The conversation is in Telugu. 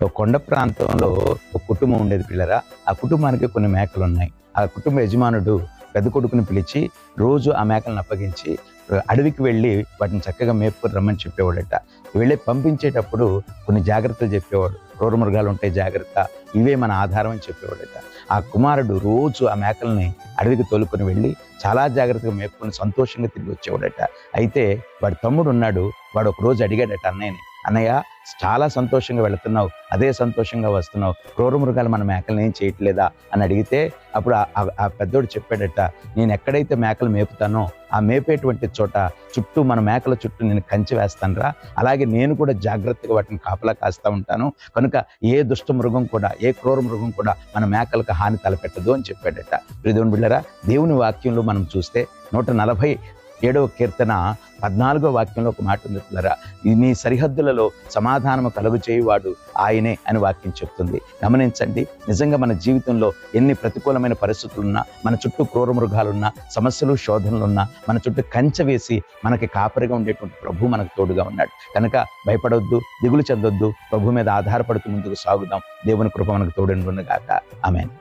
ఒక కొండ ప్రాంతంలో ఒక కుటుంబం ఉండేది పిల్లరా. ఆ కుటుంబానికి కొన్ని మేకలు ఉన్నాయి. ఆ కుటుంబ యజమానుడు పెద్ద కొడుకుని పిలిచి రోజు ఆ మేకలను అప్పగించి అడవికి వెళ్ళి వాటిని చక్కగా మేపుకొని రమ్మని చెప్పేవాడట. వెళ్ళి పంపించేటప్పుడు కొన్ని జాగ్రత్తలు చెప్పేవాడు. క్రూర మృగాలు ఉంటాయి జాగ్రత్త, ఇవే మన ఆధారం అని చెప్పేవాడట. ఆ కుమారుడు రోజు ఆ మేకల్ని అడవికి తోలుకొని వెళ్ళి చాలా జాగ్రత్తగా మేపుకొని సంతోషంగా తిరిగి వచ్చేవాడట. అయితే వాడి తమ్ముడు ఉన్నాడు. వాడు ఒక రోజు అడిగాడట అన్నయ్యని, అన్నయ్య చాలా సంతోషంగా వెళుతున్నావు, అదే సంతోషంగా వస్తున్నావు, క్రూర మృగాలు మన మేకలను ఏం చేయట్లేదా అని అడిగితే అప్పుడు ఆ పెద్దోడు చెప్పాడట, నేను ఎక్కడైతే మేకలు మేపుతానో ఆ మేపేటువంటి చోట చుట్టూ మన మేకల చుట్టూ నేను కంచె వేస్తానురా, అలాగే నేను కూడా జాగ్రత్తగా వాటిని కాపలా కాస్తా ఉంటాను, కనుక ఏ దుష్ట మృగం కూడా, ఏ క్రూర మృగం కూడా మన మేకలకు హాని తలపెట్టదు అని చెప్పాడట. ప్రియదేవుని బిడ్డలారా, దేవుని వాక్యంలో మనం చూస్తే 147వ కీర్తన 14వ వాక్యంలో ఒక మాట ఉంది పిల్లరా, నీ సరిహద్దులలో సమాధానము కలుగు చేయువాడు ఆయనే అని వాక్యం చెప్తుంది. గమనించండి, నిజంగా మన జీవితంలో ఎన్ని ప్రతికూలమైన పరిస్థితులున్నా, మన చుట్టూ క్రూర మృగాలున్నా, సమస్యలు శోధనలున్నా, మన చుట్టూ కంచె వేసి మనకి కాపరిగా ఉండేటువంటి ప్రభు మనకు తోడుగా ఉన్నాడు. కనుక భయపడొద్దు, దిగులు చెందొద్దు, ప్రభు మీద ఆధారపడుతూ ముందుకు సాగుదాం. దేవుని కృప మనకు తోడుగా గాక. ఆమేన్.